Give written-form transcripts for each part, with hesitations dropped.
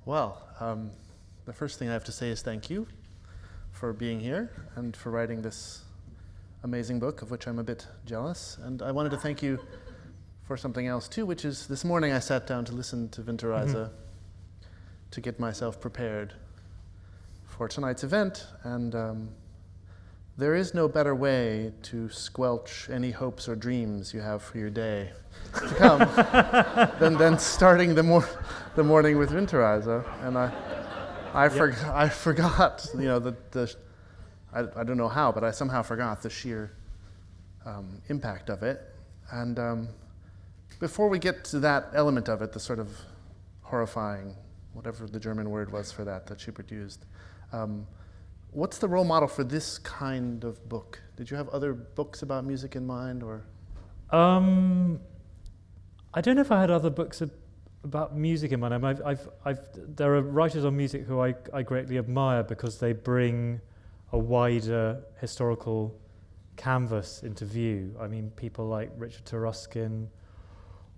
Well, the first thing I have to say is thank you for being here and for writing this amazing book, of which I'm a bit jealous. And I wanted to thank you for something else too, which is this morning I sat down to listen to Winterreise to get myself prepared for tonight's event. And there is no better way to squelch any hopes or dreams you have for your day to come than starting the morning with Winterreise. And I forgot, you know, I don't know how, but I somehow forgot the sheer impact of it. And before we get to that element of it, the sort of horrifying, whatever the German word was for that Schubert used, what's the role model for this kind of book? Did you have other books about music in mind, or? I don't know if I had other books about music in mind. There are writers on music who I greatly admire because they bring a wider historical canvas into view. I mean, people like Richard Taruskin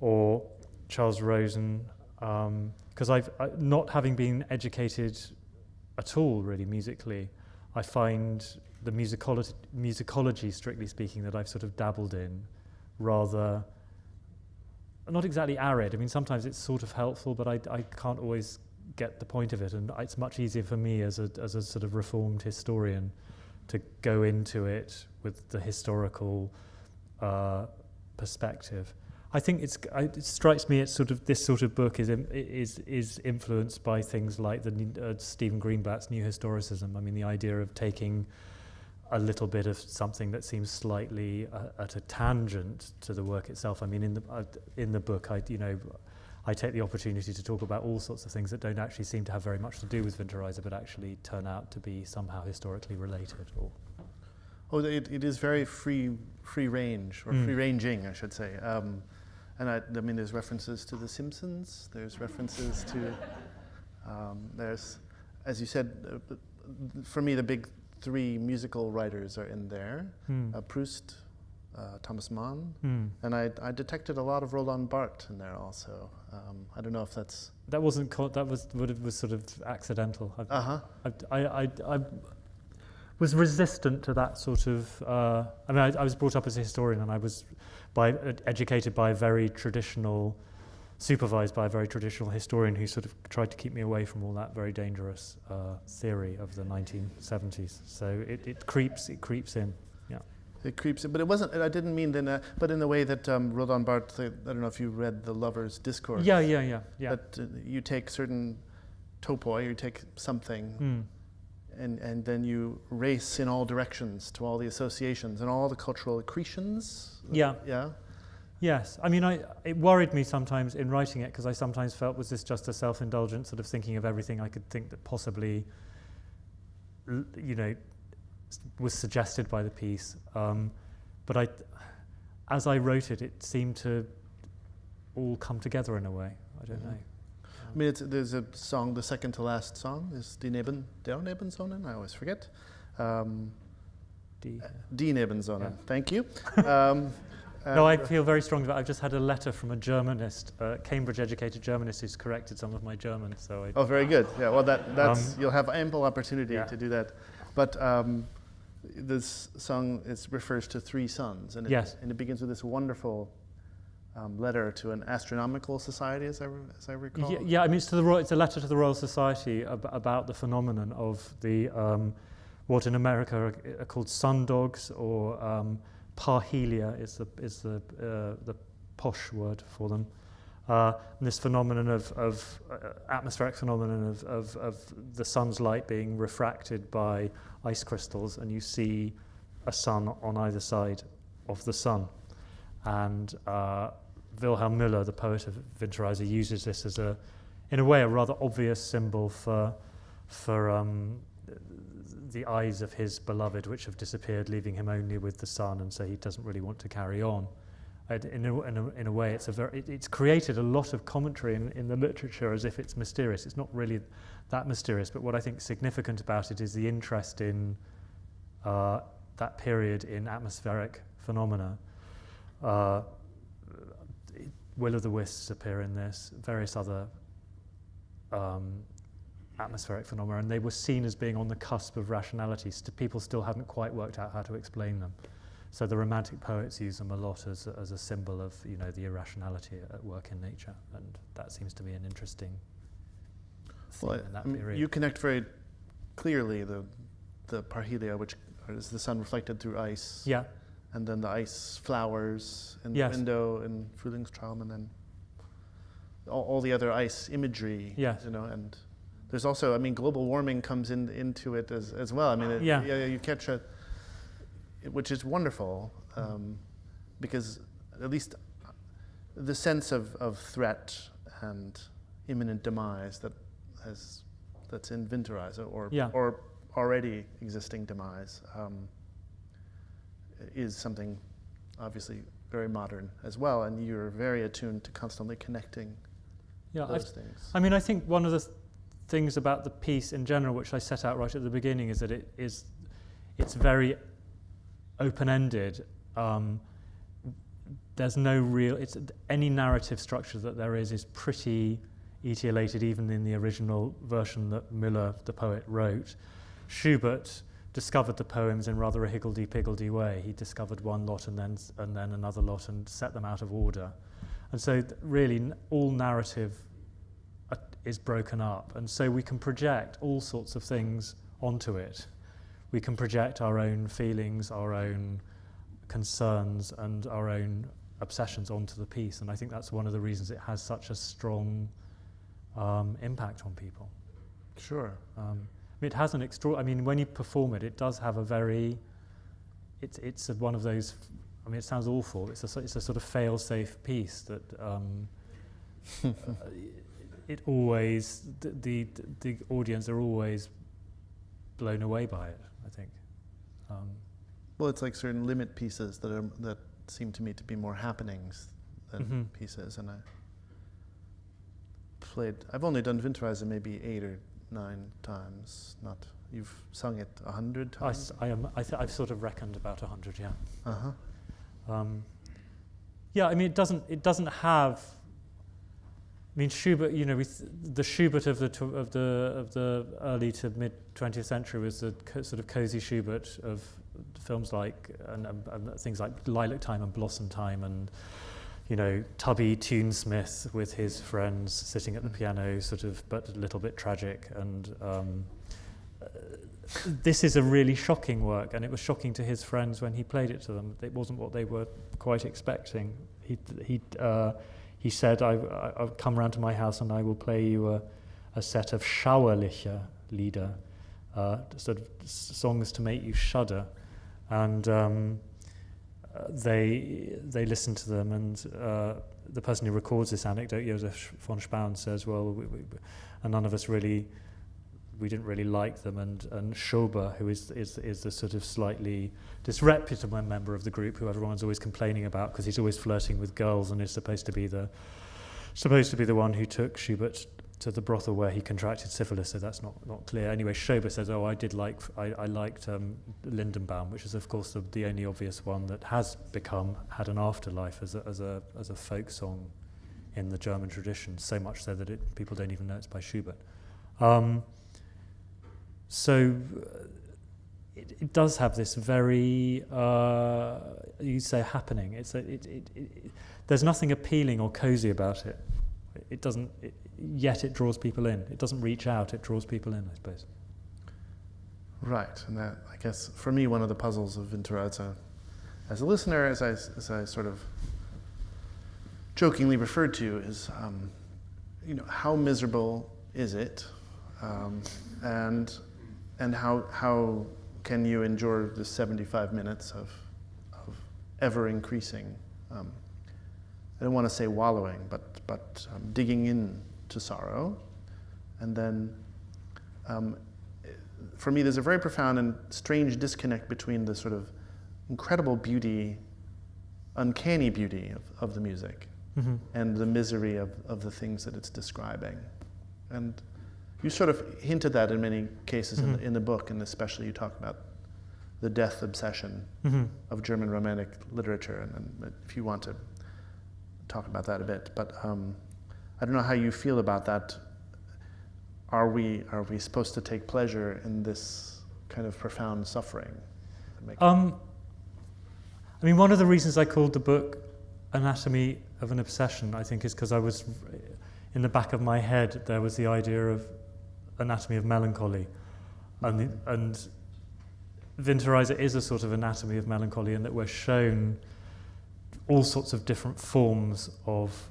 or Charles Rosen, because not having been educated at all really musically, I find the musicology, strictly speaking, that I've sort of dabbled in rather not exactly arid. I mean, sometimes it's sort of helpful, but I can't always get the point of it, and it's much easier for me as a sort of reformed historian to go into it with the historical perspective. I think it strikes me it's sort of this sort of book is influenced by things like the Stephen Greenblatt's New Historicism. I mean, the idea of taking a little bit of something that seems slightly at a tangent to the work itself. I mean, in the book, I take the opportunity to talk about all sorts of things that don't actually seem to have very much to do with Winterreise, but actually turn out to be somehow historically related. It is very free range, or free ranging, I should say. And I mean, there's references to The Simpsons. There's references to there's, as you said, for me the big three musical writers are in there: Proust, Thomas Mann, and I detected a lot of Roland Barthes in there also. I don't know if that was sort of accidental. I was resistant to that sort of. I mean, I was brought up as a historian, and I was educated by a very traditional, supervised by a very traditional historian who sort of tried to keep me away from all that very dangerous theory of the 1970s. So it creeps in. Yeah. It creeps in, but it wasn't. I didn't mean but in the way that Roland Barthes. I don't know if you read The Lover's Discourse. Yeah. That you take certain topoi, you take something. And then you race in all directions to all the associations and all the cultural accretions. Yeah. Yeah. Yes. I mean, it worried me sometimes in writing it because I sometimes felt, was this just a self-indulgent sort of thinking of everything I could think that possibly, was suggested by the piece. But as I wrote it, it seemed to all come together in a way. I don't know. I mean, there's a song, the second to last song is Die Nebensonnen, I always forget. Die Nebensonnen, yeah. Thank you. No, I feel very strongly that I've just had a letter from a Germanist, Cambridge-educated Germanist who's corrected some of my German. So very good. Yeah, well, that's you'll have ample opportunity to do that. But this song refers to three sons, and it begins with this wonderful letter to an astronomical society, as I recall. Yeah. I mean, it's a letter to the Royal Society about the phenomenon of the what in America are called sundogs, or parhelia is the posh word for them. And this phenomenon of atmospheric phenomenon of the sun's light being refracted by ice crystals, and you see a sun on either side of the sun. And Wilhelm Müller, the poet of Winterreise, uses this as in a way, a rather obvious symbol for the eyes of his beloved, which have disappeared, leaving him only with the sun, and so he doesn't really want to carry on. In a way, it's created a lot of commentary in the literature as if it's mysterious. It's not really that mysterious, but what I think is significant about it is the interest in that period in atmospheric phenomena. Will-o'-the-wisps appear in this, various other atmospheric phenomena, and they were seen as being on the cusp of rationality. People still hadn't quite worked out how to explain them. So the Romantic poets use them a lot as a symbol of, the irrationality at work in nature, and that seems to be an interesting thing in that period. You connect very clearly the parhelia, which is the sun reflected through ice. Yeah. And then the ice flowers in the window in Frühlingstraum, and then all the other ice imagery. Yes. And there's also, global warming comes into it as well. You catch which is wonderful, because at least the sense of threat and imminent demise that's in Winterreise or already existing demise is something obviously very modern as well, and you're very attuned to constantly connecting those things. I think one of the things about the piece in general, which I set out right at the beginning, is that it's very open-ended. There's no real, any narrative structure that there is pretty etiolated, even in the original version that Müller, the poet, wrote. Schubert discovered the poems in rather a higgledy-piggledy way. He discovered one lot and then another lot and set them out of order. And so really all narrative is broken up. And so we can project all sorts of things onto it. We can project our own feelings, our own concerns, and our own obsessions onto the piece. And I think that's one of the reasons it has such a strong impact on people. Sure. It has an when you perform it, it does have a very, it's one of those, it sounds awful, it's a sort of fail-safe piece that it always, the audience are always blown away by it, I think. Well, it's like certain limit pieces that seem to me to be more happenings than pieces, and I've only done Winterreise maybe 8 or 9 times. You've sung it 100 times. I've sort of reckoned about 100. Yeah. It doesn't have. Schubert. The Schubert of the early to mid 20th century was the sort of cozy Schubert of films like and things like Lilac Time and Blossom Time and. Tubby Tunesmith with his friends sitting at the piano, sort of, but a little bit tragic. And this is a really shocking work, and it was shocking to his friends when he played it to them. It wasn't what they were quite expecting. He said, I'll come round to my house and I will play you a set of schauerliche Lieder, sort of songs to make you shudder. And they listen to them, and the person who records this anecdote, Josef von Spaun, says, well, and none of us we didn't really like them, and Schubert, who is the sort of slightly disreputable member of the group, who everyone's always complaining about because he's always flirting with girls and is supposed to be the one who took Schubert to the brothel where he contracted syphilis, so that's not clear. Anyway, Schubert says, I liked Lindenbaum, which is of course the only obvious one that had an afterlife as a folk song in the German tradition, so much so that people don't even know it's by Schubert. So it does have this very, you say, happening. There's nothing appealing or cozy about it. Yet it draws people in. It doesn't reach out, it draws people in, I suppose. Right, and that, I guess, for me, one of the puzzles of Ventura as a listener, as I sort of jokingly referred to, is, how miserable is it, and how can you endure the 75 minutes of ever increasing, I don't want to say wallowing, but digging in to sorrow. And then for me there's a very profound and strange disconnect between the sort of incredible beauty, uncanny beauty of the music and the misery of the things that it's describing. And you sort of hinted that in many cases in the book, and especially you talk about the death obsession of German Romantic literature, and if you want to talk about that a bit. But I don't know how you feel about that. are we supposed to take pleasure in this kind of profound suffering? I mean, one of the reasons I called the book Anatomy of an Obsession, I think, is because I was, in the back of my head, there was the idea of Anatomy of Melancholy. And Winterreise is a sort of anatomy of melancholy in that we're shown all sorts of different forms of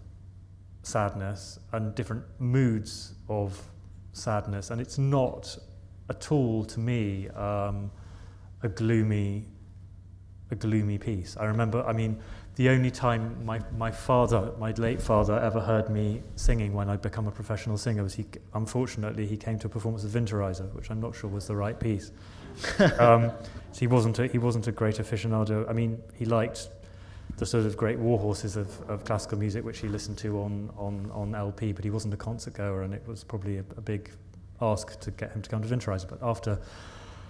sadness and different moods of sadness. And it's not at all, to me, a gloomy piece. I remember, I mean, the only time my late father, ever heard me singing when I'd become a professional singer was unfortunately, he came to a performance of Winterreise, which I'm not sure was the right piece. So he wasn't a great aficionado. I mean, he liked the sort of great war horses of classical music, which he listened to on LP, but he wasn't a concert goer, and it was probably a big ask to get him to come to Winterreise. But after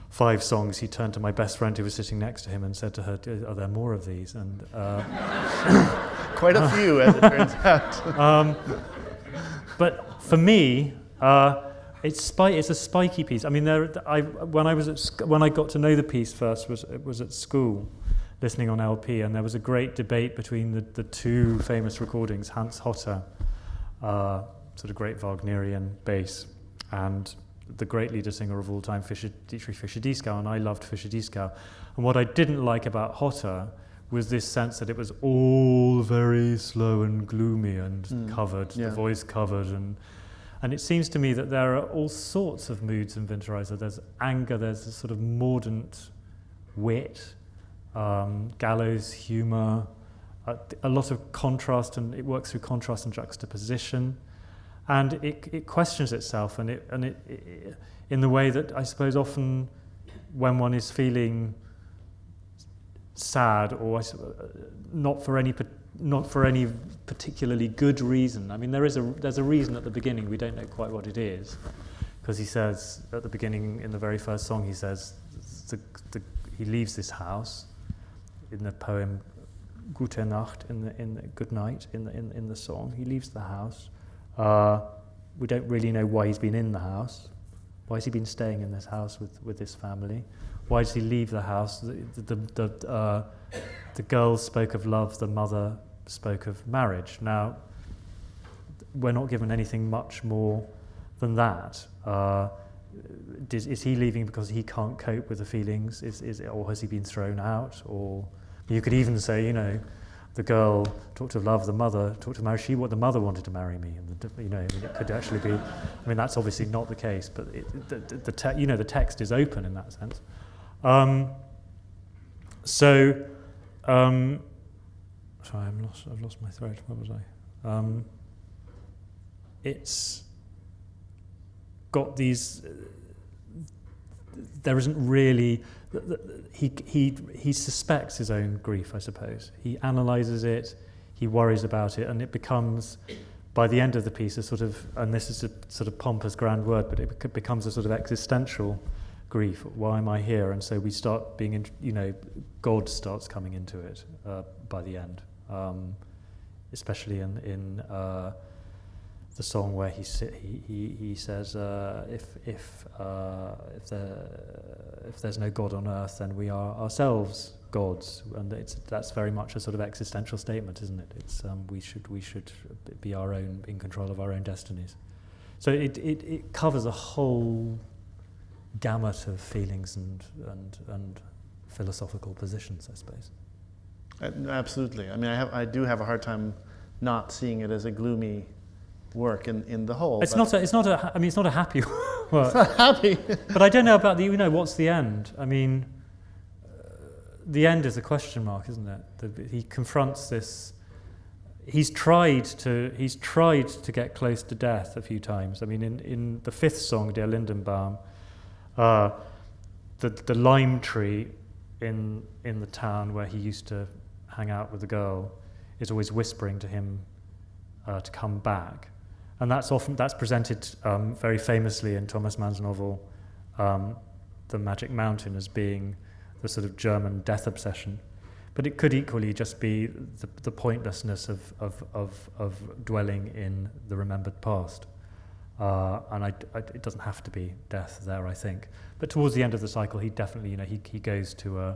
5 songs, he turned to my best friend who was sitting next to him and said to her, "Are there more of these?" And quite a few, as it turns out. But for me, it's a spiky piece. I mean, when I got to know the piece first was at school, listening on LP, and there was a great debate between the 2 famous recordings, Hans Hotter, sort of great Wagnerian bass, and the great leader singer of all time, Dietrich Fischer-Dieskau, and I loved Fischer-Dieskau. And what I didn't like about Hotter was this sense that it was all very slow and gloomy and covered, the voice covered, and it seems to me that there are all sorts of moods in Winterreise. There's anger, there's a sort of mordant wit, gallows humour, a lot of contrast, and it works through contrast and juxtaposition. And it questions itself, and it in the way that I suppose often when one is feeling sad or not for any particularly good reason. I mean, there's a reason at the beginning. We don't know quite what it is, because he says at the beginning in the very first song, he says he leaves this house in the poem Gute Nacht, in the Good Night in the song. He leaves the house. We don't really know why he's been in the house. Why has he been staying in this house with this family? Why does he leave the house? The girls spoke of love, the mother spoke of marriage. Now, we're not given anything much more than that. Is he leaving because he can't cope with the feelings? Or has he been thrown out? Or you could even say, the girl talked of love, the mother talked of marriage. The mother wanted to marry me, and it could actually be. I mean, that's obviously not the case, but the text is open in that sense. Sorry, I've lost my thread. Where was I? It's got these. There isn't really. He suspects his own grief, I suppose. He analyses it, he worries about it, and it becomes, by the end of the piece, a sort of, and this is a sort of pompous grand word, but it becomes a sort of existential grief. Why am I here? And so we start being, God starts coming into it by the end, especially in the song where he says, if there's no God on earth, then we are ourselves gods, and that's very much a sort of existential statement, isn't it? It's we should be our own, in control of our own destinies. So it covers a whole gamut of feelings and philosophical positions, I suppose. Absolutely. I mean, I do have a hard time not seeing it as a gloomy work in the whole. It's not a happy work. It's not happy. But I don't know about what's the end? I mean, the end is a question mark, isn't it? He confronts this. He's tried to get close to death a few times. I mean, in the 5th song, Der Lindenbaum, the lime tree in the town where he used to hang out with the girl is always whispering to him to come back. And that's presented very famously in Thomas Mann's novel, The Magic Mountain, as being the sort of German death obsession. But it could equally just be the pointlessness of dwelling in the remembered past. And it doesn't have to be death there, I think. But towards the end of the cycle, he definitely, he goes to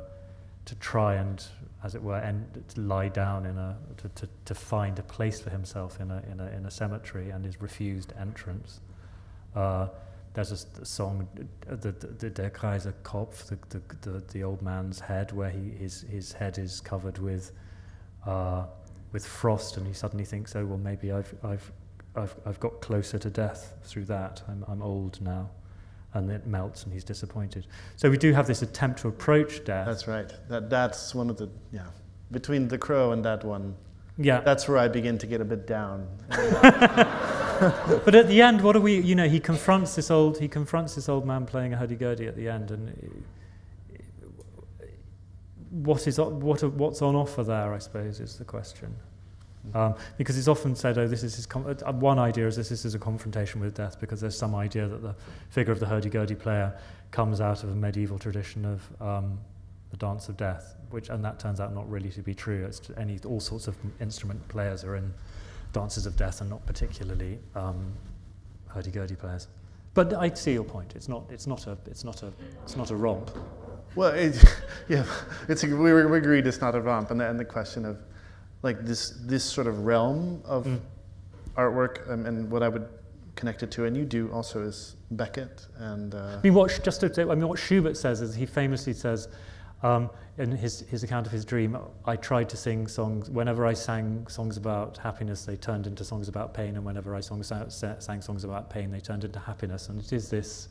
try and, as it were, to lie down to find a place for himself in a cemetery, and is refused entrance. There's a song, Der Kreise Kopf, the old man's head, where his head is covered with frost, and he suddenly thinks, oh well, maybe I've got closer to death through that. I'm old now, and it melts, and he's disappointed. So we do have this attempt to approach death. That's right. That's one of the between The Crow and that one. Yeah, that's where I begin to get a bit down. But at the end, what do we? He confronts this old man playing a hurdy-gurdy at the end, and what's on offer there, I suppose, is the question. Because it's often said, this is one idea is this is a confrontation with death, because there's some idea that the figure of the hurdy-gurdy player comes out of a medieval tradition of the dance of death, and that turns out not really to be true. All sorts of instrument players are in dances of death, and not particularly hurdy-gurdy players. But I see your point. It's not a romp. Well, we agreed it's not a romp, and the question of like this sort of realm of artwork, and what I would connect it to, and you do also, is Beckett and. What Schubert says is, he famously says, in his account of his dream, I tried to sing songs. Whenever I sang songs about happiness, they turned into songs about pain, and whenever I sang songs about pain, they turned into happiness. And it is this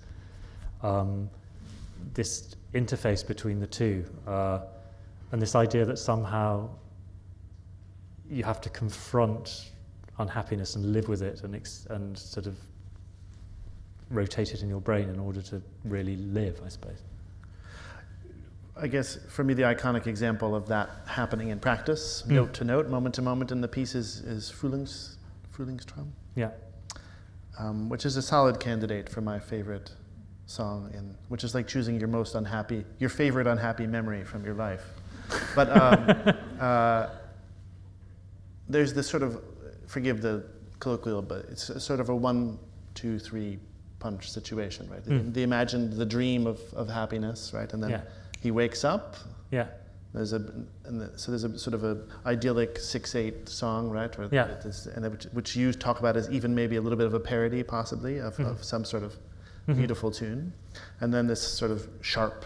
this interface between the two, and this idea that somehow you have to confront unhappiness and live with it, and sort of rotate it in your brain in order to really live, I suppose. I guess for me the iconic example of that happening in practice, note to note, moment to moment in the piece, is Frühlingstraum. Yeah. Which is a solid candidate for my favorite song, which is like choosing your favorite unhappy memory from your life. But there's this sort of, forgive the colloquial, but it's a sort of a 1, 2, 3 punch situation, right? They imagined the dream of happiness, right? And then he wakes up. Yeah. There's a sort of a idyllic 6/8 song, right? Which you talk about as even maybe a little bit of a parody, possibly, of some sort of beautiful tune, and then this sort of sharp,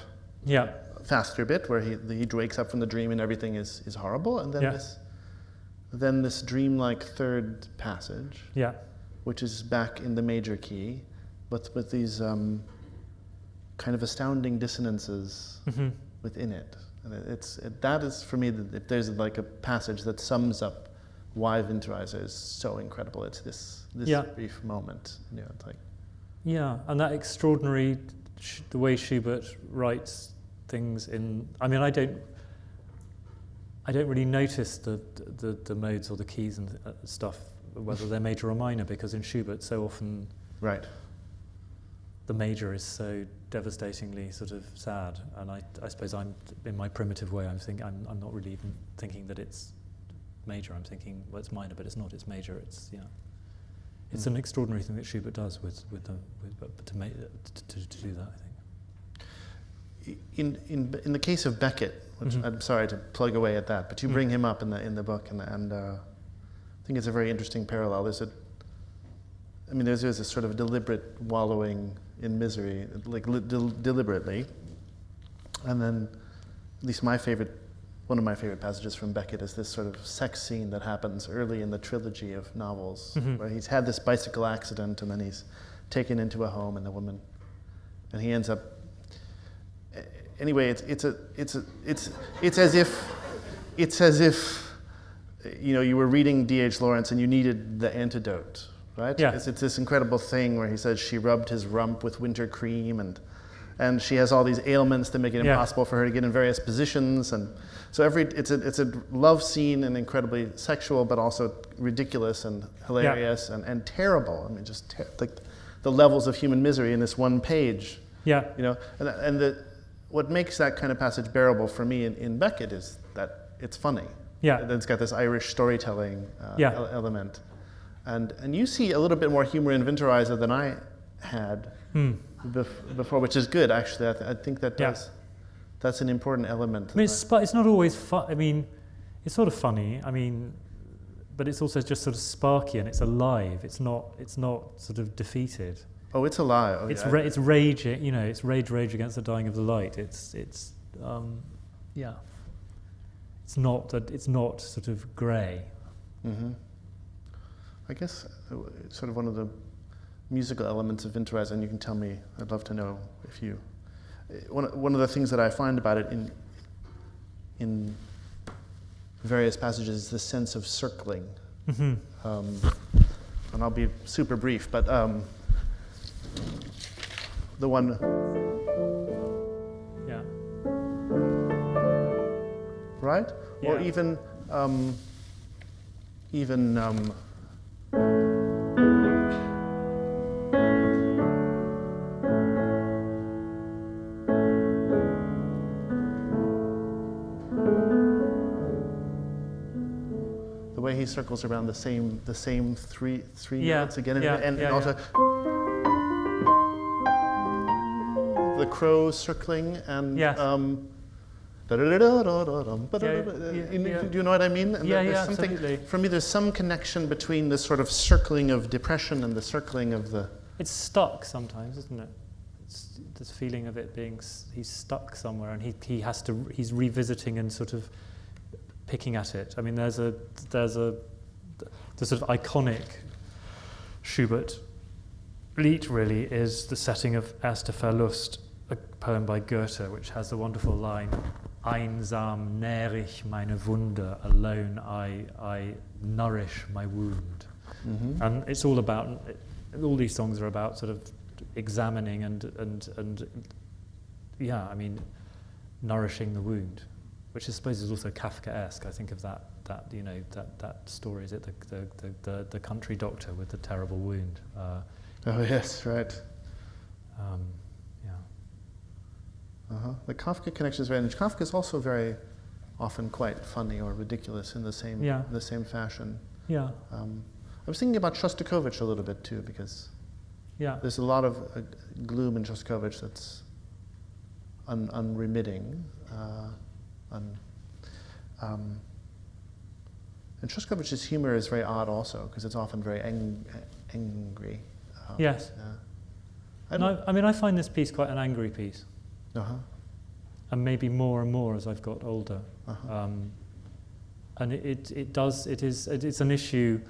faster bit where he wakes up from the dream and everything is horrible, and then this dreamlike third passage, which is back in the major key, but with these kind of astounding dissonances within it. And that is for me, if there's like a passage that sums up why Winterreise is so incredible, it's this brief moment. It's like. Yeah, and that extraordinary, the way Schubert writes things I don't really notice the modes or the keys and stuff, whether they're major or minor, because in Schubert so often the major is so devastatingly sort of sad, and I suppose I'm, in my primitive way, I'm not really even thinking that it's major. I'm thinking, well, it's minor, but it's not. It's major. It's an extraordinary thing that Schubert does to do that, I think. In the case of Beckett, which I'm sorry to plug away at that, but you bring him up in the book, and I think it's a very interesting parallel. There's a sort of deliberate wallowing in misery, like deliberately, and then at least one of my favorite passages from Beckett is this sort of sex scene that happens early in the trilogy of novels, where he's had this bicycle accident and then he's taken into a home, and the woman, and he ends up. Anyway, it's as if you were reading D.H. Lawrence and you needed the antidote, right? Yeah. It's this incredible thing where he says she rubbed his rump with winter cream, and she has all these ailments that make it impossible for her to get in various positions, and so it's a love scene, and incredibly sexual, but also ridiculous and hilarious and terrible. I mean, just like the levels of human misery in this one page. Yeah. What makes that kind of passage bearable for me in Beckett is that it's funny. Yeah. And it's got this Irish storytelling element. And you see a little bit more humor in Winterreise than I had before, which is good, actually. I think that that's an important element. I mean, it's not always fun. I mean, it's sort of funny. I mean, but it's also just sort of sparky and it's alive. It's not sort of defeated. Oh, it's alive. It's rage. You know, it's rage against the dying of the light. It's not sort of grey. Mm-hmm. I guess sort of one of the musical elements of Winterreise, and you can tell me. I'd love to know if you. One of the things that I find about it in various passages is the sense of circling. Mm-hmm. And I'll be super brief, but the one. Yeah. Right? Yeah. Or even the way he circles around the same three notes again and also the crow circling and do you know what I mean? And there's something, absolutely. For me, there's some connection between the sort of circling of depression and the circling of the. It's stuck sometimes, isn't it? It's this feeling of it being he's stuck somewhere, and he's revisiting and sort of picking at it. I mean, the sort of iconic Schubert lied really is the setting of Erste Verlust, a poem by Goethe, which has the wonderful line, "Einsam nähr ich meine Wunde, alone I nourish my wound." Mm-hmm. And it's all about, all these songs are about sort of examining and I mean, nourishing the wound, which I suppose is also Kafkaesque. I think of that story. Is it the country doctor with the terrible wound? Oh yes, right. The Kafka connection is very, and Kafka is also very often quite funny or ridiculous in the same fashion. Yeah. I was thinking about Shostakovich a little bit too, because there's a lot of gloom in Shostakovich that's unremitting. And Shostakovich's humor is very odd also, because it's often very angry. Yes. I find this piece quite an angry piece. And maybe more and more as I've got older. And it's an issue,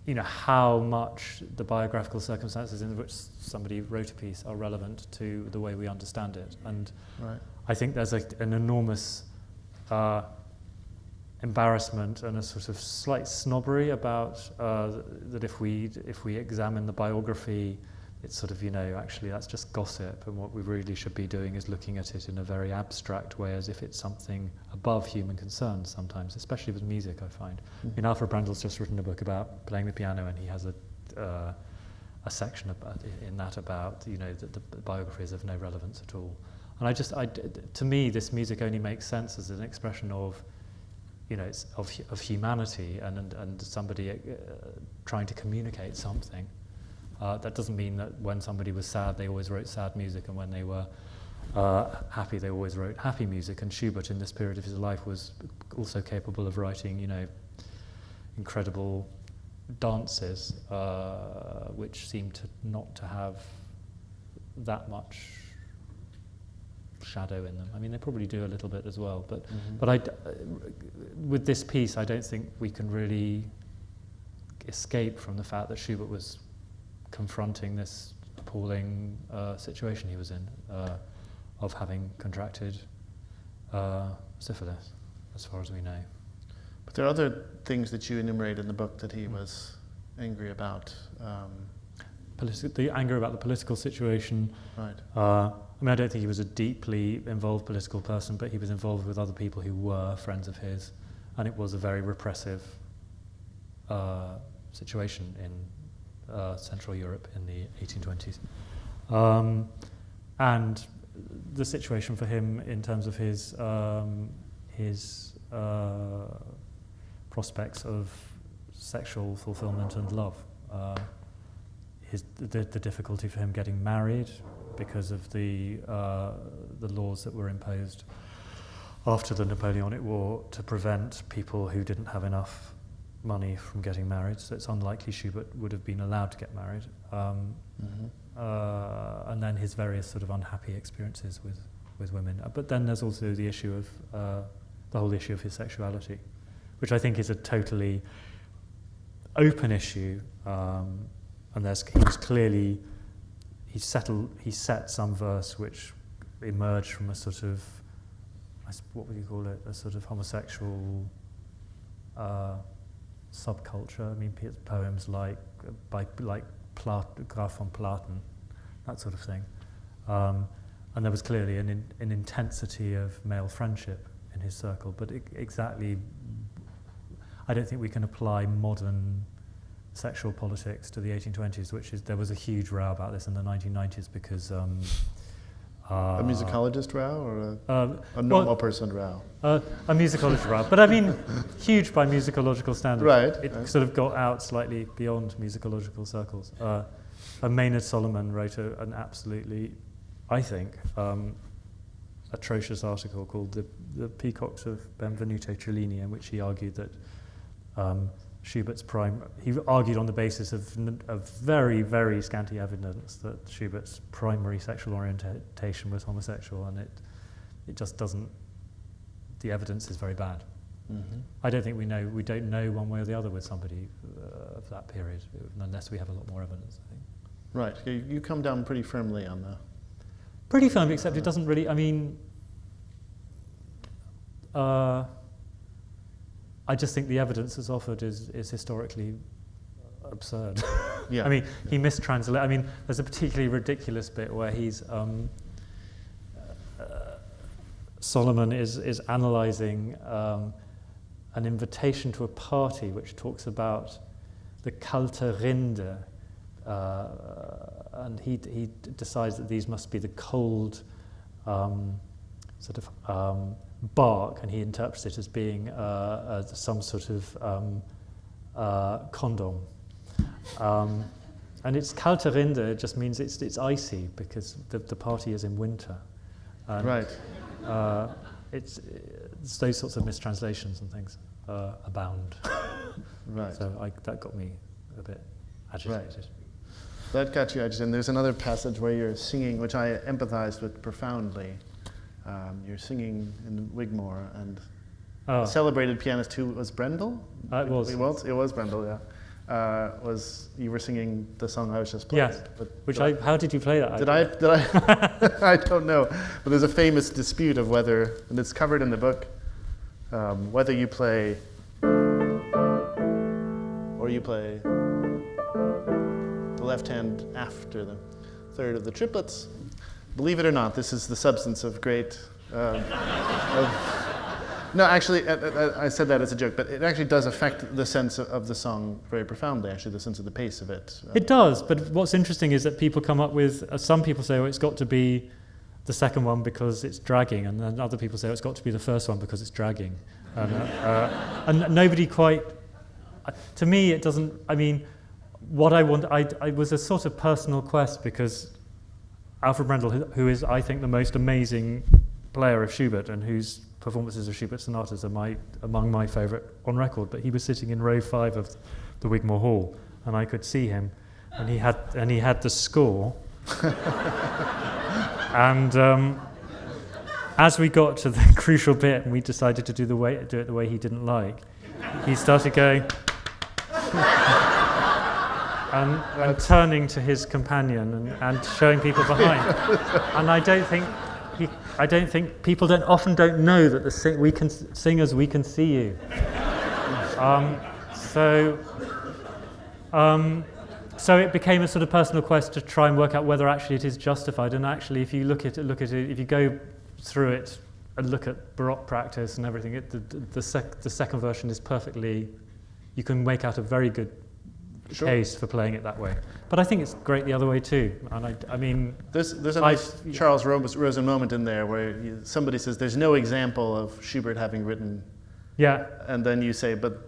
you know, how much the biographical circumstances in which somebody wrote a piece are relevant to the way we understand it. And I think there's an enormous embarrassment and a sort of slight snobbery about that if we examine the biography, it's sort of, you know, actually that's just gossip, and what we really should be doing is looking at it in a very abstract way, as if it's something above human concern sometimes, especially with music, I find. I mean, Alfred Brandel's just written a book about playing the piano, and he has a section in that about, you know, that the biography is of no relevance at all. And to me, this music only makes sense as an expression of, you know, it's of humanity and somebody trying to communicate something. That doesn't mean that when somebody was sad, they always wrote sad music, and when they were happy, they always wrote happy music. And Schubert, in this period of his life, was also capable of writing, you know, incredible dances, which seemed not to have that much shadow in them. I mean, they probably do a little bit as well, but with this piece, I don't think we can really escape from the fact that Schubert was confronting this appalling situation he was in, of having contracted syphilis, as far as we know. But there are other things that you enumerate in the book that he was angry about. The anger about the political situation. Right. I mean, I don't think he was a deeply involved political person, but he was involved with other people who were friends of his, and it was a very repressive situation in Central Europe in the 1820s. And the situation for him in terms of his prospects of sexual fulfillment and love. The difficulty for him getting married because of the laws that were imposed after the Napoleonic War to prevent people who didn't have enough money from getting married. So it's unlikely Schubert would have been allowed to get married. And then his various sort of unhappy experiences with women. But then there's also the issue of the whole issue of his sexuality, which I think is a totally open issue. And he set some verse which emerged from a sort of, what would you call it, a sort of homosexual subculture. I mean, poems like Graf von Platen, that sort of thing. And there was clearly an intensity of male friendship in his circle, but I don't think we can apply modern sexual politics to the 1820s, there was a huge row about this in the 1990s because... a musicologist row or a normal person row? A musicologist row, but I mean huge by musicological standards. Right. It sort of got out slightly beyond musicological circles. Maynard Solomon wrote an absolutely, I think, atrocious article called The Peacocks of Benvenuto Cellini, in which he argued that Schubert's he argued on the basis of very, very scanty evidence that Schubert's primary sexual orientation was homosexual, and it just doesn't, the evidence is very bad. Mm-hmm. I don't think we don't know one way or the other with somebody of that period, unless we have a lot more evidence, I think. Right, you come down pretty firmly on that. Pretty firmly, except it doesn't really, I mean, I just think the evidence that's offered is historically absurd. Yeah. I mean, he mistranslated. I mean, there's a particularly ridiculous bit where he's Solomon is analysing an invitation to a party which talks about the kalte Rinde, and he decides that these must be the cold bark, and he interprets it as being some sort of condom. And it's kalte Rinde, it just means it's icy because the party is in winter. And, right. It's those sorts of mistranslations and things abound. Right. So that got me a bit agitated. Right. That got you agitated. And there's another passage where you're singing, which I empathized with profoundly. You're singing in Wigmore, and a celebrated pianist who was Brendel? It was. It was Brendel, yeah. You were singing the song I was just playing. Yes. How did you play that? Did I? I don't know. But there's a famous dispute of whether, and it's covered in the book, whether you play or you play the left hand after the third of the triplets. Believe it or not, this is the substance of great... No, actually, I said that as a joke, but it actually does affect the sense of the song very profoundly, actually, the sense of the pace of it. It does, but what's interesting is that people come up with... some people say, it's got to be the second one because it's dragging, and then other people say, it's got to be the first one because it's dragging. And nobody quite... To me, it doesn't... I mean, what I want... I was a sort of personal quest because Alfred Brendel, who is, I think, the most amazing player of Schubert and whose performances of Schubert sonatas are among my favourite on record, but he was sitting in row 5 of the Wigmore Hall, and I could see him, and he had the score. And as we got to the crucial bit, and we decided to do it the way he didn't like, he started going and turning to his companion and showing people behind. And I don't think people often don't know that singers we can see you. So it became a sort of personal quest to try and work out whether actually it is justified. And actually, if you look at it, if you go through it and look at Baroque practice and everything, the second version is perfectly. You can make out a very good case for playing it that way. But I think it's great the other way too. And I mean... There's a nice Charles Rosen moment in there where somebody says there's no example of Schubert having written... Yeah. And then you say, but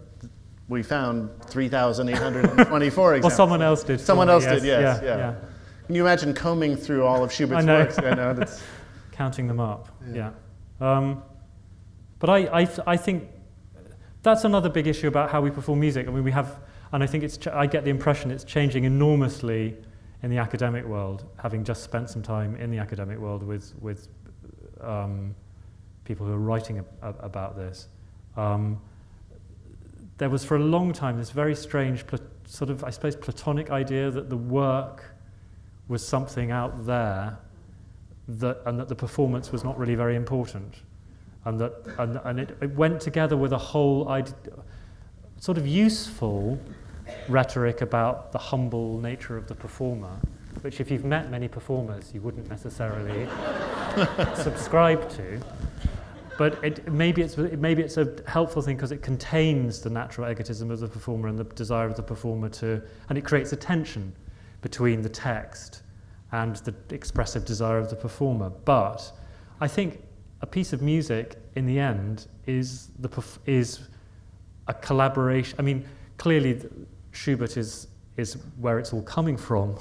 we found 3,824 examples. Well, someone else did. Someone else did, yes. Yeah. Can you imagine combing through all of Schubert's I know. works? I know that's Counting them up, yeah. But I think that's another big issue about how we perform music. I mean, we have, and I think I get the impression it's changing enormously in the academic world, having just spent some time in the academic world with people who are writing about this. There was for a long time this very strange sort of, I suppose, Platonic idea that the work was something out there, and that the performance was not really very important, and it went together with a whole sort of useful rhetoric about the humble nature of the performer, which if you've met many performers you wouldn't necessarily subscribe to. But maybe it's a helpful thing because it contains the natural egotism of the performer and the desire of the performer and it creates a tension between the text and the expressive desire of the performer. But I think a piece of music, in the end, is a collaboration. I mean, clearly Schubert is where it's all coming from,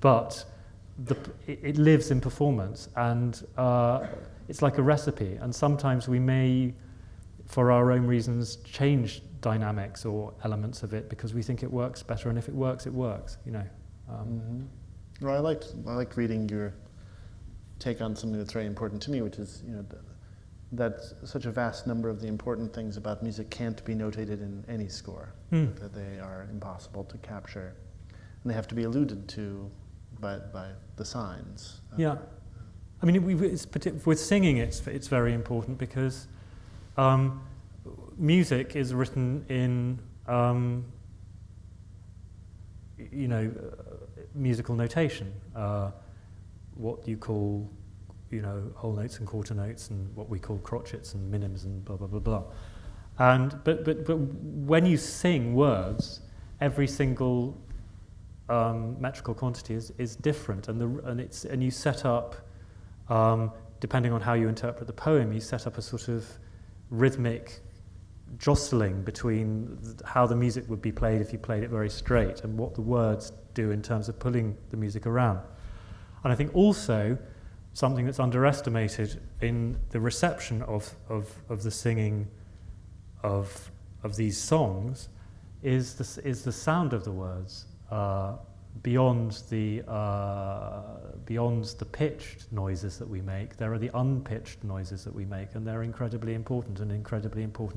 but it lives in performance, and it's like a recipe, and sometimes we may, for our own reasons, change dynamics or elements of it because we think it works better, and if it works, it works, you know. Well, I liked reading your take on something that's very important to me, which is, you know, that such a vast number of the important things about music can't be notated in any score, that they are impossible to capture, and they have to be alluded to by the signs. Yeah. I mean, with singing, it's very important because music is written in, musical notation, what you call, whole notes and quarter notes, and what we call crotchets and minims and blah blah blah blah. And but when you sing words, every single metrical quantity is different, and you set up. Depending on how you interpret the poem, you set up a sort of rhythmic jostling between how the music would be played if you played it very straight and what the words do in terms of pulling the music around. And I think also something that's underestimated in the reception of the singing of these songs is the sound of the words. Beyond the pitched noises that we make, there are the unpitched noises that we make, and they're incredibly important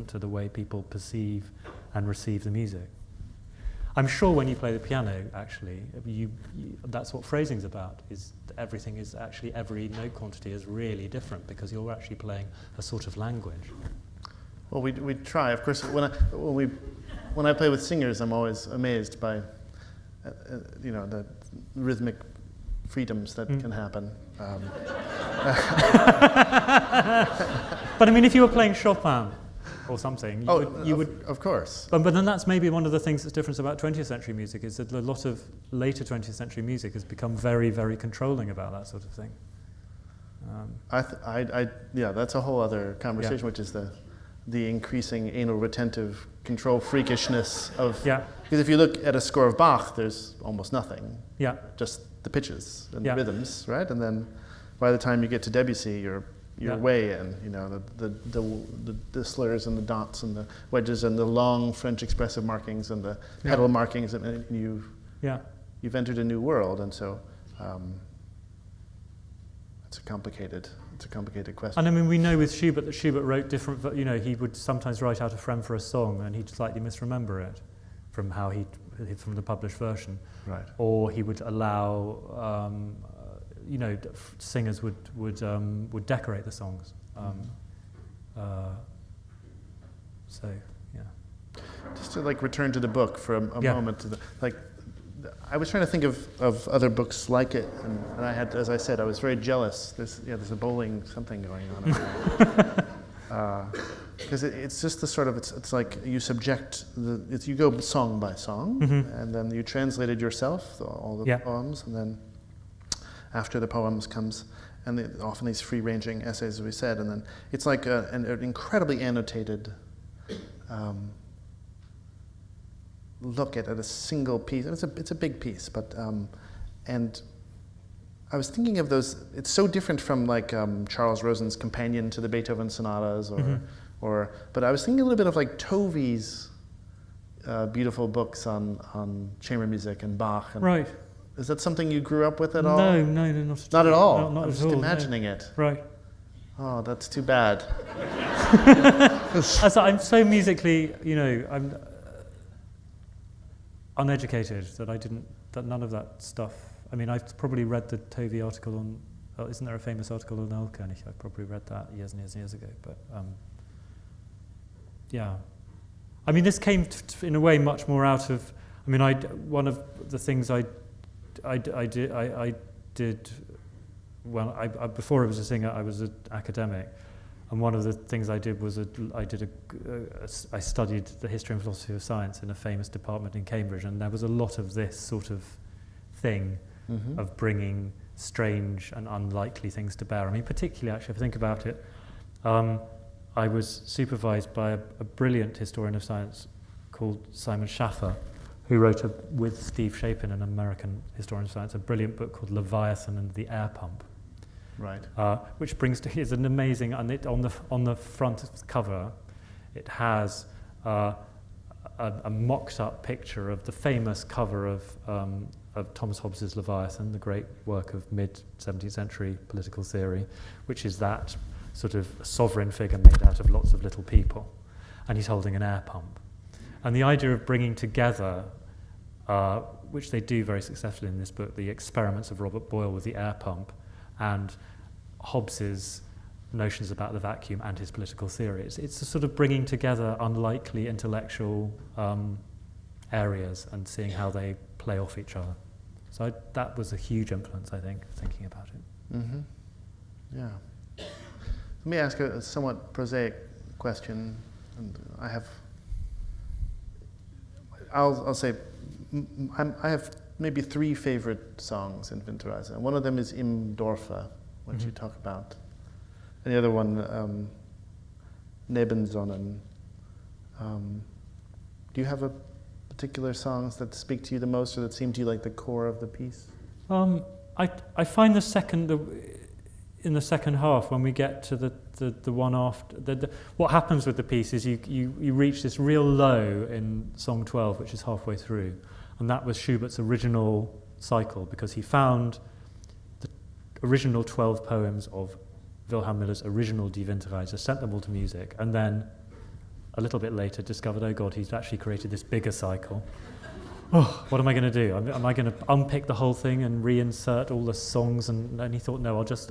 to the way people perceive and receive the music. I'm sure when you play the piano, actually, that's what phrasing's about. Every note quantity is really different because you're actually playing a sort of language. Well, we try. Of course, when I play with singers, I'm always amazed by. The rhythmic freedoms that can happen. But I mean, if you were playing Chopin or something, you would. Of course. But then that's maybe one of the things that's different about 20th century music is that a lot of later 20th century music has become very, very controlling about that sort of thing. That's a whole other conversation, which is the increasing anal retentive control freakishness of. Yeah. Because if you look at a score of Bach, there's almost nothing. Yeah. Just the pitches and the rhythms, right? And then by the time you get to Debussy, you're way in. The slurs and the dots and the wedges and the long French expressive markings and the pedal markings, and you've entered a new world, and so it's a complicated question. And I mean, we know with Schubert that Schubert wrote different. He would sometimes write out a frame for a song, and he'd slightly misremember it from from the published version. Right. Or he would allow, singers would decorate the songs. Just to return to the book for a moment. I was trying to think of other books like it, and I had, as I said, I was very jealous. There's a bowling something going on. Because it's just the sort of, it's like you subject, you go song by song, and then you translate it yourself, all the poems, and then after the poems comes, and often these free-ranging essays, as we said, and then it's like an incredibly annotated look at a single piece. It's a big piece, but and I was thinking of those. It's so different from like Charles Rosen's companion to the Beethoven sonatas, but I was thinking a little bit of like Tovey's beautiful books on chamber music and Bach. And Right. Is that something you grew up with at all? No, not Not at all. No, not I'm at just all, imagining it. Right. Oh, that's too bad. As I'm so musically, I'm uneducated that none of that stuff. I mean, I've probably read the Tovey article on. Isn't there a famous article on uncanny? I probably read that years and years and years ago. But yeah, I mean, this came in a way much more out of. I mean, one of the things I did. Well, before I was a singer, I was an academic, and one of the things I did was I studied the history and philosophy of science in a famous department in Cambridge, and there was a lot of this sort of thing of bringing strange and unlikely things to bear. I mean, particularly actually, if I think about it, I was supervised by a brilliant historian of science called Simon Schaffer, who wrote with Steve Shapin, an American historian of science, a brilliant book called Leviathan and the Air Pump. Right. Which is an amazing, and on the front cover, it has a mocked up picture of the famous cover of Thomas Hobbes's Leviathan, the great work of mid-17th century political theory, which is that sort of sovereign figure made out of lots of little people, and he's holding an air pump. And the idea of bringing together, which they do very successfully in this book, the experiments of Robert Boyle with the air pump, and Hobbes's notions about the vacuum and his political theory. It's a sort of bringing together unlikely intellectual areas and seeing how they play off each other. So that was a huge influence, I think, thinking about it. Mm-hmm. Yeah. Let me ask a somewhat prosaic question. And I'll say I have maybe 3 favorite songs in Winterreise. And one of them is Im Dorfe, which you talk about. And the other one, Nebensonnen. Do you have a particular songs that speak to you the most, or that seem to you like the core of the piece? I find in the second half, when we get to the one after, what happens with the piece is you reach this real low in Song 12, which is halfway through, and that was Schubert's original cycle, because he found the original 12 poems of Wilhelm Miller's original Die Winterreise, sent them all to music, and then a little bit later discovered, oh God, he's actually created this bigger cycle. Oh, what am I going to do? Am I going to unpick the whole thing and reinsert all the songs? And he thought, no, I'll just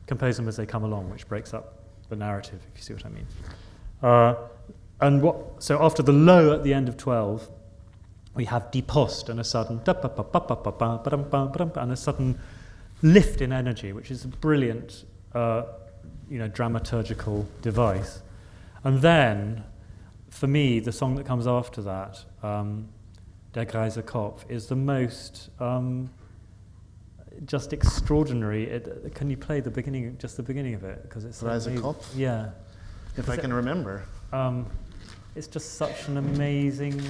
compose them as they come along, which breaks up the narrative, if you see what I mean. So after the low at the end of 12, we have Die Post and a sudden and a sudden lift in energy, which is a brilliant, dramaturgical device. And then, for me, the song that comes after that, Der Greise Kopf, is the most just extraordinary. Can you play the beginning of it? Because it's Greise Kopf? Yeah. If I can remember. It's just such an amazing.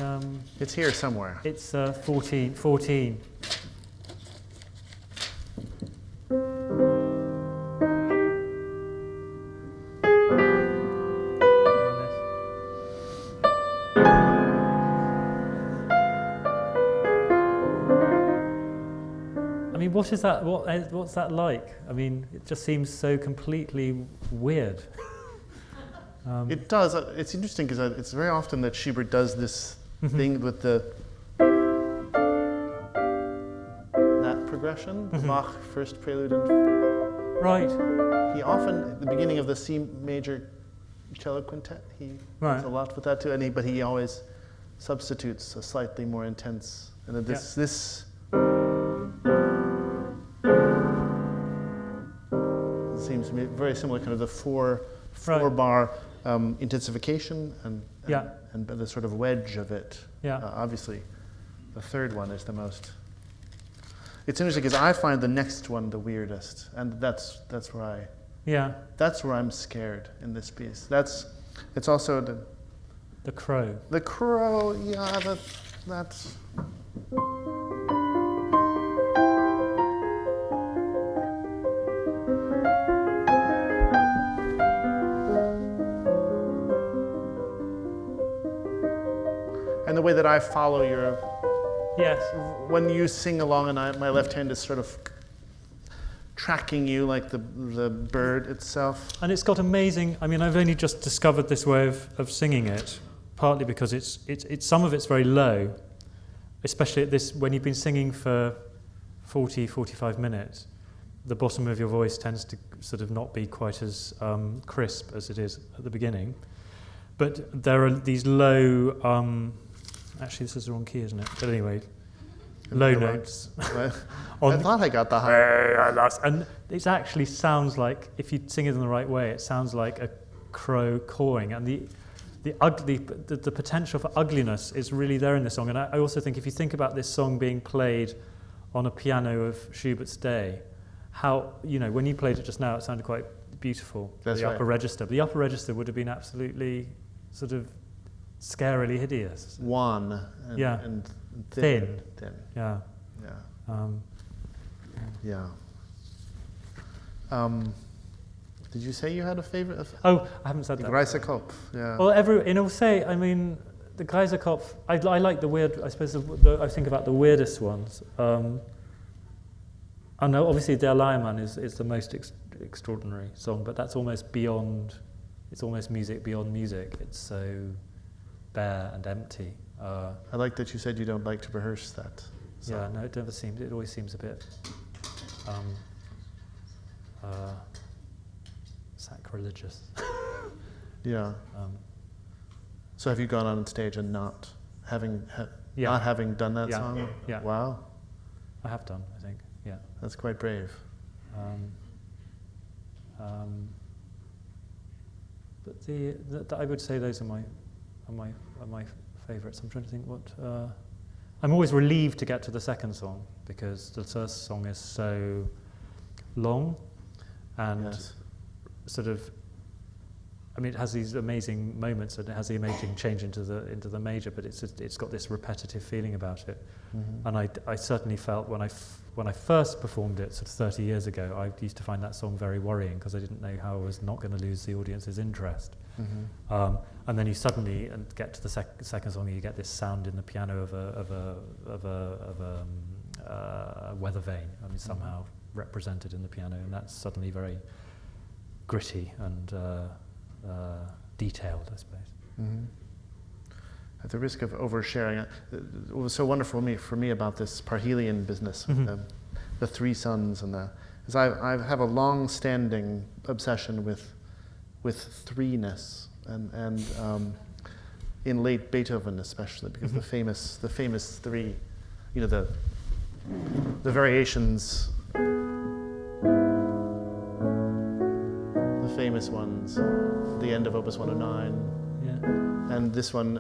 It's here somewhere. It's 14. I mean, what is that? What's that like? I mean, it just seems so completely weird. It does. It's interesting because it's very often that Schubert does this thing with that progression, the Bach first prelude. Right. He often, at the beginning of the C major cello quintet, he does a lot with that too. But he always substitutes a slightly more intense. And then this seems to be very similar, kind of the four bar intensification and the sort of wedge of it. Obviously, the third one is the most. It's interesting because I find the next one the weirdest, and that's where that's where I'm scared in this piece. It's also the The Crow. The Crow, yeah, that's... And the way that I follow your... Yes. When you sing along and my left hand is sort of tracking you like the bird itself. And it's got amazing... I mean, I've only just discovered this way of singing it, partly because it's some of it's very low, especially at this, when you've been singing for 40, 45 minutes, the bottom of your voice tends to sort of not be quite as crisp as it is at the beginning. But there are these low... actually, this is the wrong key, isn't it? But anyway, low notes. I thought I got the high. And it actually sounds like, if you sing it in the right way, it sounds like a crow cawing. And the potential for ugliness is really there in this song. And I also think if you think about this song being played on a piano of Schubert's day, how, when you played it just now, it sounded quite beautiful. That's the right. upper register. But the upper register would have been absolutely sort of scarily hideous. Wan and thin. Yeah. Yeah. Did you say you had a favorite? Oh, I haven't said that. Greisekopf, yeah. Well, I mean, the Greisekopf, I like the weird, I suppose, I think about the weirdest ones. I know, obviously, Der Leiermann is the most extraordinary song, but that's almost beyond, it's almost music beyond music. It's so bare and empty. I like that you said you don't like to rehearse that. So. Yeah, no, it always seems a bit sacrilegious. Yeah. So have you gone on stage and not having done that song? Yeah. Wow. I have done, I think. Yeah. That's quite brave. But I would say those are my favourites. I'm trying to think what. I'm always relieved to get to the second song because the first song is so long and sort of. I mean, it has these amazing moments and it has the amazing change into the major, but it's got this repetitive feeling about it. Mm-hmm. And I certainly felt when I first performed it sort of 30 years ago, I used to find that song very worrying because I didn't know how I was not going to lose the audience's interest. Mm-hmm. And then you suddenly get to the second song, and you get this sound in the piano of a weather vane. I mean, somehow represented in the piano, and that's suddenly very gritty and detailed, I suppose. Mm-hmm. At the risk of oversharing, what was so wonderful for me about this Parhelion business, mm-hmm. the three sons, is I have a long-standing obsession with threeness, and in late Beethoven especially, because mm-hmm. the famous three, the variations. Famous ones, the end of Opus 109, and this one,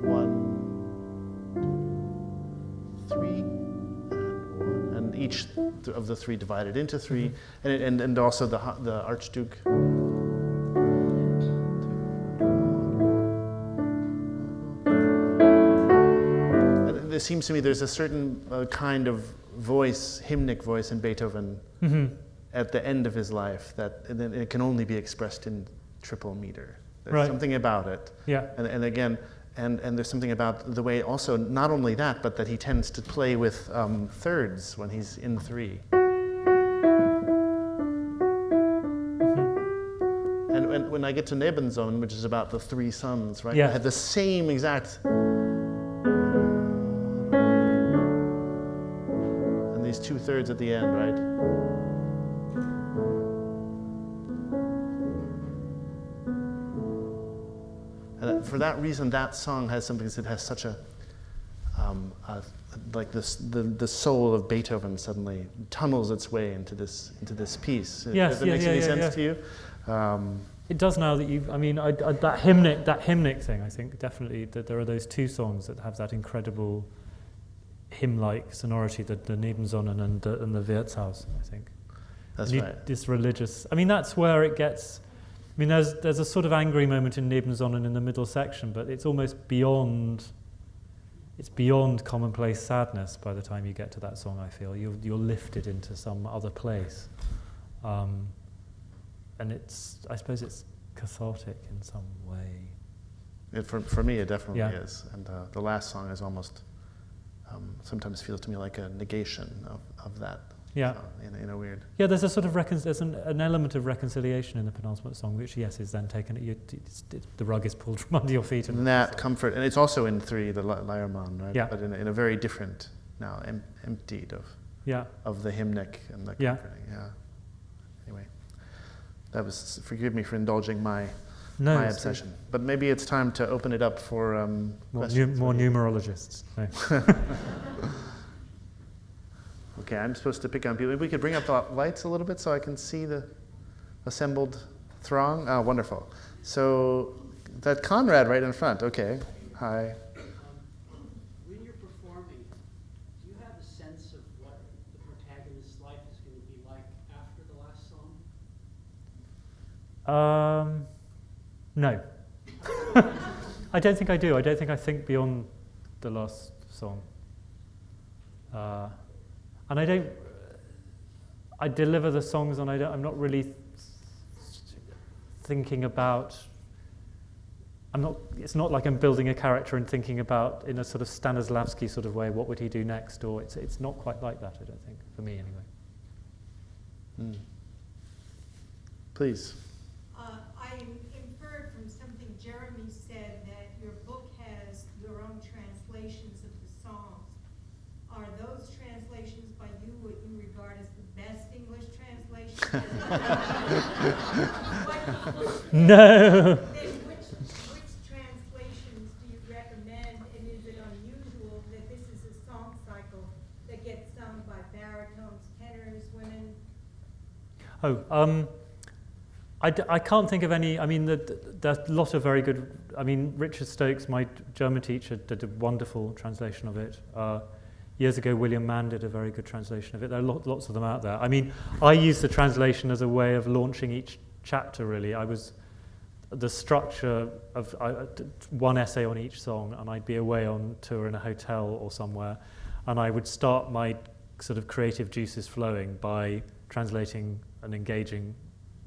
1, 3, and 1, and each of the three divided into three, mm-hmm. and also the Archduke. And it seems to me there's a certain kind of voice, hymnic voice in Beethoven. Mm-hmm. At the end of his life, that it can only be expressed in triple meter. There's something about it. Yeah. And again, and there's something about the way also, not only that, but that he tends to play with thirds when he's in three. Mm-hmm. And when I get to Nebensohn, which is about the three sons, right? Yeah. I have the same exact. And these 2/3 at the end, right? For that reason, that song has something that has such a like this, the soul of Beethoven suddenly tunnels its way into this piece. Yes, Does it make any sense to you? It does now that you've. I mean, that hymnic thing. I think definitely that there are those two songs that have that incredible hymn-like sonority, the Nebensonnen and the Wirtshaus. I think. That's right. This religious. I mean, that's where it gets. mean, there's a sort of angry moment in Nebensonnen in the middle section, but it's almost beyond commonplace sadness by the time you get to that song, I feel. You're lifted into some other place. And I suppose it's cathartic in some way. For me, it definitely Yeah. is. And the last song is almost, sometimes feels to me like a negation of that. Yeah. In a weird... Yeah, there's a sort of there's an element of reconciliation in the penultimate song, which, yes, is then taken, the rug is pulled from under your feet. And that comfort, and it's also in 3, the Leiermann, right? Yeah. But in a very different, now emptied of the hymnic and the comforting. Yeah. Anyway, that was, forgive me for indulging my obsession. But maybe it's time to open it up for questions. More numerologists. No. Okay, I'm supposed to pick on people. Maybe we could bring up the lights a little bit so I can see the assembled throng. Oh, wonderful. So that Conrad right in front. Okay. Hi. When you're performing, do you have a sense of what the protagonist's life is going to be like after the last song? No. I don't think I do. I don't think I think beyond the last song. And I deliver the songs and I'm not really thinking about, it's not like I'm building a character and thinking about, in a sort of Stanislavski sort of way, what would he do next, or it's not quite like that, I don't think, for me anyway. Please. I inferred from something Jeremy said that your book has your own translations of the songs. Are those translations by you what you regard as the best English translation? No. Then which translations do you recommend, and is it unusual that this is a song cycle that gets sung by baritones, tenors, women? I can't think of any. I mean, there's a lot of very good. I mean, Richard Stokes, my German teacher, did a wonderful translation of it. Years ago, William Mann did a very good translation of it. There are lots of them out there. I mean, I use the translation as a way of launching each chapter, really. The structure of one essay on each song, and I'd be away on tour in a hotel or somewhere, and I would start my sort of creative juices flowing by translating and engaging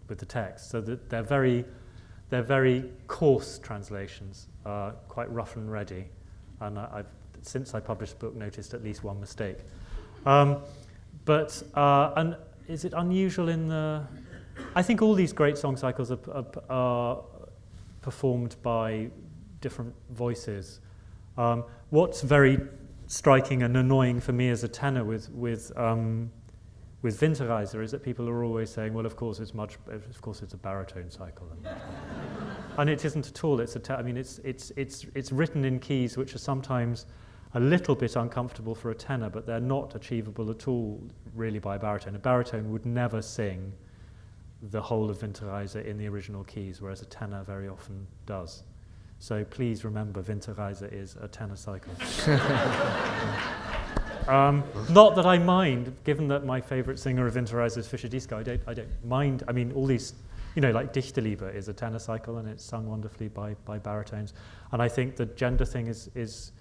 with the text. So that they're very coarse translations, quite rough and ready, and I've since I published the book, noticed at least one mistake. And is it unusual in the... I think all these great song cycles are performed by different voices. What's very striking and annoying for me as a tenor with Winterreise is that people are always saying, well, of course it's a baritone cycle. And it isn't at all. It's written in keys which are sometimes a little bit uncomfortable for a tenor, but they're not achievable at all, really, by a baritone. A baritone would never sing the whole of Winterreise in the original keys, whereas a tenor very often does. So please remember, Winterreise is a tenor cycle. Not that I mind, given that my favourite singer of Winterreise is Fischer Disco. I don't mind. I mean, all these, like Dichterliebe is a tenor cycle, and it's sung wonderfully by baritones. And I think the gender thing is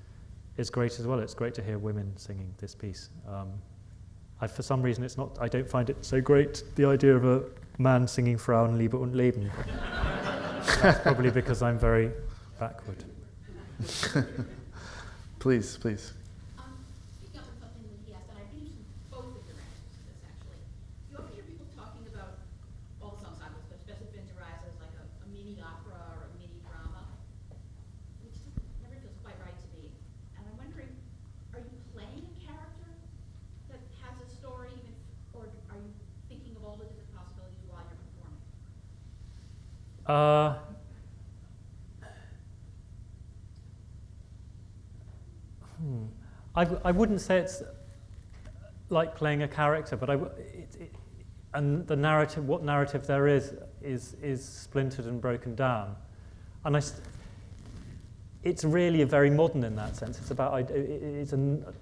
great as well. It's great to hear women singing this piece. For some reason, I don't find it so great, the idea of a man singing Frauenliebe und Leben. That's probably because I'm very backward. Please. Speaking up on something that he asked, and I'd be interested in both of your answers to this, actually. You often hear people talking about all the song cycles, but especially Winterreise as like a mini opera or a mini drama, which never feels quite right to me. And I'm wondering, are you playing a character that has a story, or are you thinking of all the different possibilities while you're performing? I wouldn't say it's like playing a character, but and the narrative, what narrative there is splintered and broken down, and it's really very modern in that sense. It's about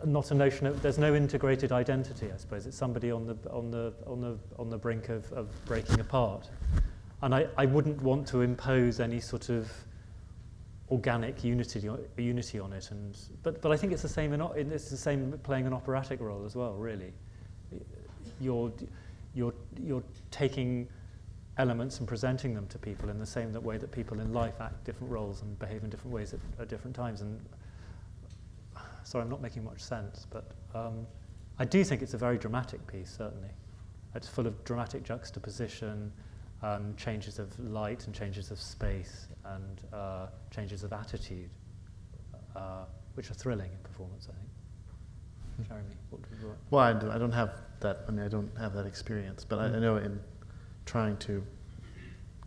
not a notion of, there's no integrated identity, I suppose. It's somebody on the brink of breaking apart, And I wouldn't want to impose any sort of organic unity on it. But I think it's the same it's the same playing an operatic role as well. Really, you're taking elements and presenting them to people in the same way that people in life act different roles and behave in different ways at different times. And sorry, I'm not making much sense, but I do think it's a very dramatic piece, certainly. It's full of dramatic juxtaposition, changes of light and changes of space, and changes of attitude, which are thrilling in performance, I think. Jeremy, what would you like? Well, I don't have that. I mean, I don't have that experience, but I know in trying to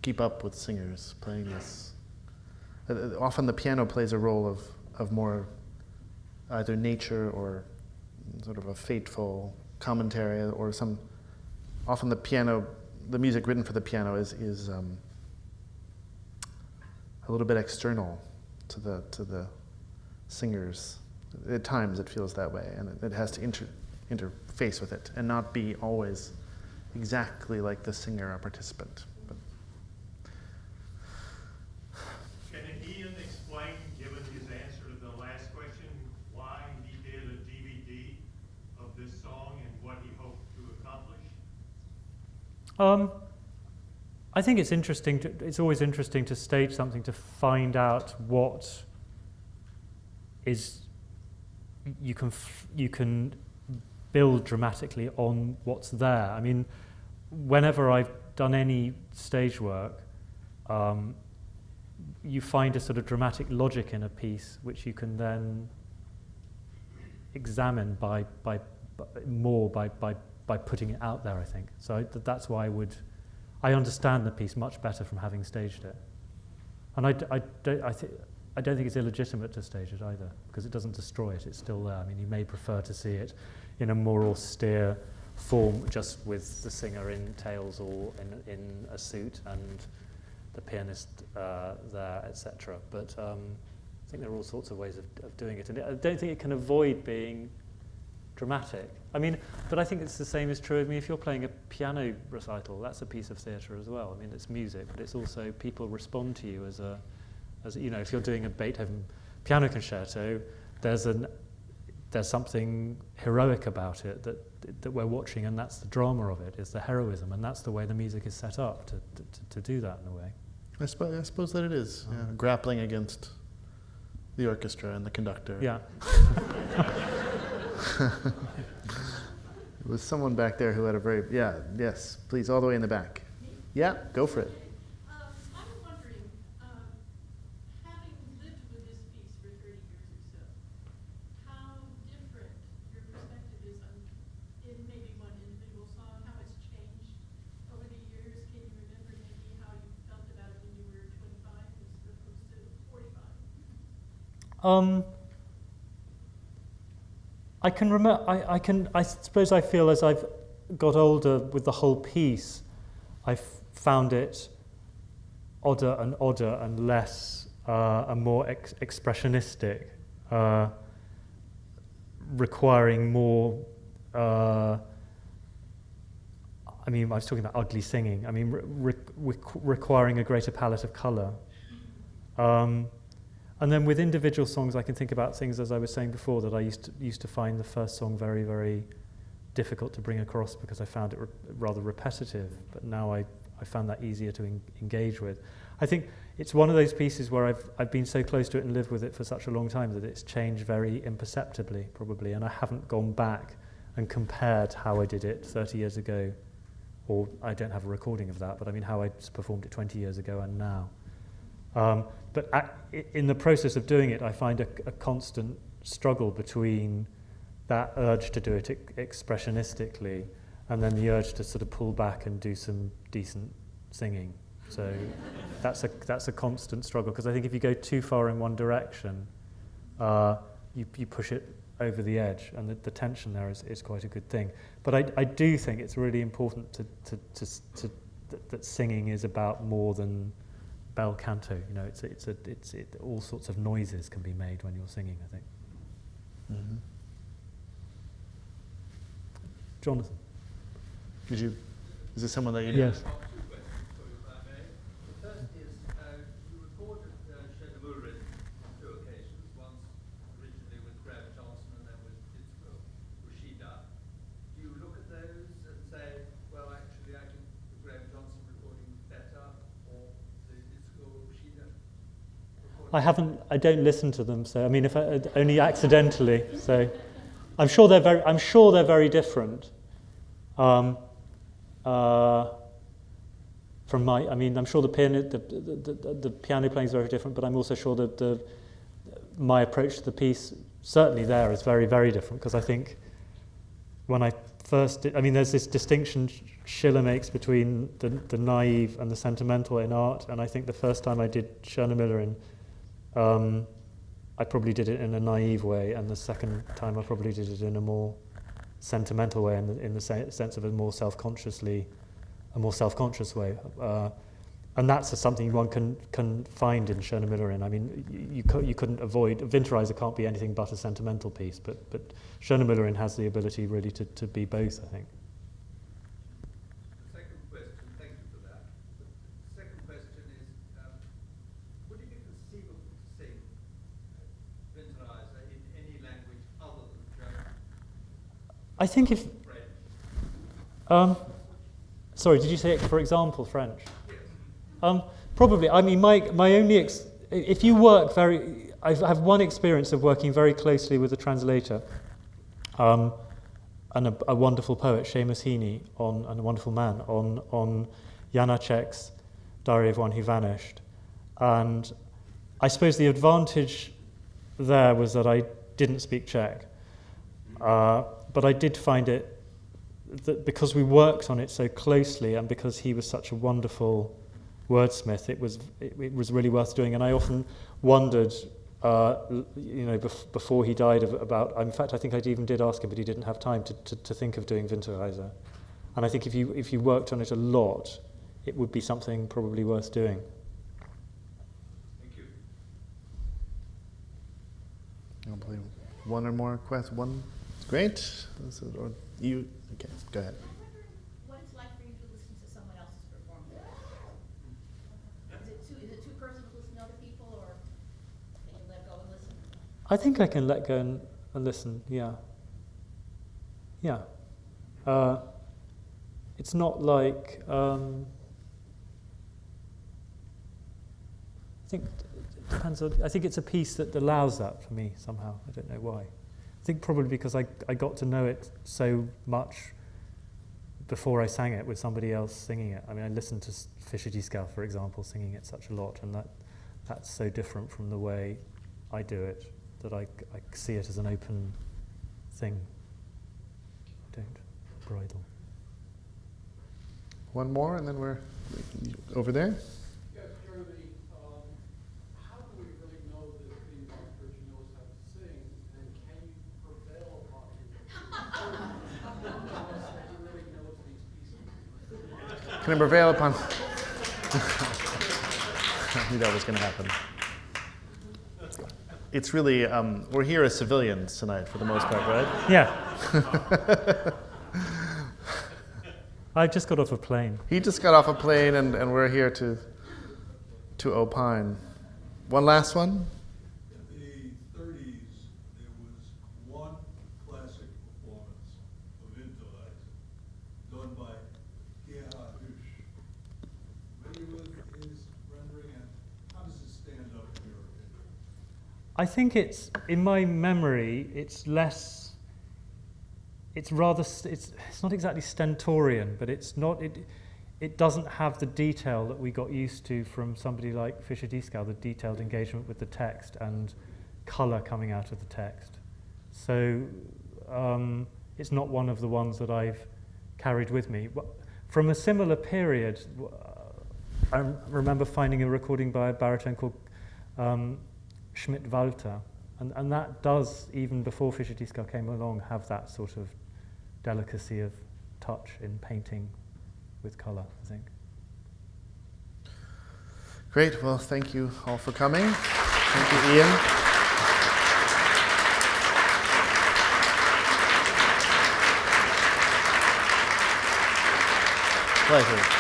keep up with singers playing this, often the piano plays a role of more either nature or sort of a fateful commentary, or some. Often the music written for the piano is a little bit external to the singers. At times it feels that way, and it has to interface with it and not be always exactly like the singer or participant. But can Ian explain, given his answer to the last question, why he did a DVD of this song and what he hoped to accomplish? I think it's interesting. It's always interesting to stage something to find out what is you can build dramatically on what's there. I mean, whenever I've done any stage work, you find a sort of dramatic logic in a piece which you can then examine by putting it out there, I think. So that's why I understand the piece much better from having staged it. And I don't think it's illegitimate to stage it either, because it doesn't destroy it, it's still there. I mean, you may prefer to see it in a more austere form, just with the singer in tails or in a suit and the pianist there, etc. But I think there are all sorts of ways of doing it. And I don't think it can avoid being dramatic. I mean, but I think it's the same is true of me if you're playing a piano recital. That's a piece of theatre as well. I mean, it's music, but it's also people respond to you as you know, if you're doing a Beethoven piano concerto, there's something heroic about it that we're watching, and that's the drama of it, is the heroism, and that's the way the music is set up to do that in a way. I suppose that it is, grappling against the orchestra and the conductor. Yeah. There was someone back there who had a very, yes, please, all the way in the back. Yeah, go for it. I'm wondering, having lived with this piece for 30 years or so, how different your perspective is on, in maybe one individual song, how it's changed over the years. Can you remember maybe how you felt about it when you were 25 as opposed to 45? I can remember. I suppose I feel as I've got older with the whole piece, I've found it odder and less and more expressionistic, requiring more. I mean, I was talking about ugly singing. I mean, requiring a greater palette of colour. And then with individual songs, I can think about things, as I was saying before, that I used to find the first song very, very difficult to bring across because I found it rather repetitive. But now I found that easier to engage with. I think it's one of those pieces where I've been so close to it and lived with it for such a long time that it's changed very imperceptibly, probably. And I haven't gone back and compared how I did it 30 years ago, or I don't have a recording of that, but I mean how I performed it 20 years ago and now. But in the process of doing it, I find a constant struggle between that urge to do it expressionistically and then the urge to sort of pull back and do some decent singing. So that's a constant struggle, because I think if you go too far in one direction, you push it over the edge, and the tension there is quite a good thing. But I do think it's really important that singing is about more than bel canto. You know, it's all sorts of noises can be made when you're singing, I think. Mm-hmm. Jonathan. Is this someone that you Yes. I don't listen to them, so I mean, if only accidentally. So I'm sure they're very different. From my, I mean, I'm sure the piano playing is very different, but I'm also sure that my approach to the piece, certainly there, is very, very different, because I think when I first did, I mean, there's this distinction Schiller makes between the naive and the sentimental in art, and I think the first time I did Schoenemüllerin, I probably did it in a naive way, and the second time I probably did it in a more sentimental way, in the sense of a more self-conscious way, and that's something one can find in Schoenemüllerin. I mean, you couldn't avoid. Winterreise can't be anything but a sentimental piece, but Schoenemüllerin has the ability really to be both, I think. The second question, thank you for that. The second question is, would it be conceivable to sing Winterreise in any language other than German? I think if. Sorry, did you say, for example, French? Yes. Probably. I mean, my only if you work very, I have one experience of working very closely with a translator, and a wonderful poet, Seamus Heaney, and a wonderful man on Janacek's Diary of One Who Vanished, and I suppose the advantage there was that I didn't speak Czech, but I did find it that because we worked on it so closely, and because he was such a wonderful wordsmith, it was really worth doing. And I often wondered, before he died, about. In fact, I think I even did ask him, but he didn't have time to think of doing Winterreise. And I think if you worked on it a lot, it would be something probably worth doing. Thank you. I don't believe one or more questions. One, great. Or you? Okay, go ahead. I'm wondering what it's like for you to listen to someone else's performance. Is it too personal to listen to other people, or can you let go and listen? I think I can let go and listen, yeah. Yeah. It's not like, I think it depends on, I think it's a piece that allows that for me somehow. I don't know why. I think probably because I got to know it so much before I sang it with somebody else singing it. I mean, I listened to Fischer-Dieskau, for example, singing it such a lot, and that's so different from the way I do it, that I see it as an open thing. I don't bridle. One more, and then we're over there. Yes, Jeremy, how do we really know that Ian Bostridge knows how to sing, and can you prevail upon him that he really knows these pieces? Can I prevail upon? I knew that was going to happen. It's really, we're here as civilians tonight for the most part, right? Yeah. I just got off a plane. He just got off a plane, and we're here to opine. One last one? In the 30s, there was one classic performance of Winterreise done by Gerhard Hüsch. Familiar with his rendering, and how does it stand up in your opinion? I think it's, in my memory, it's less. It's rather. It's not exactly stentorian, but it's not. It doesn't have the detail that we got used to from somebody like Fischer-Dieskau, the detailed engagement with the text and colour coming out of the text. So it's not one of the ones that I've carried with me. From a similar period, I remember finding a recording by a baritone called Schmidt-Walter, and that does, even before Fischer-Dieskau came along, have that sort of delicacy of touch in painting with colour, I think. Great. Well, thank you all for coming. Thank you, Ian. Pleasure.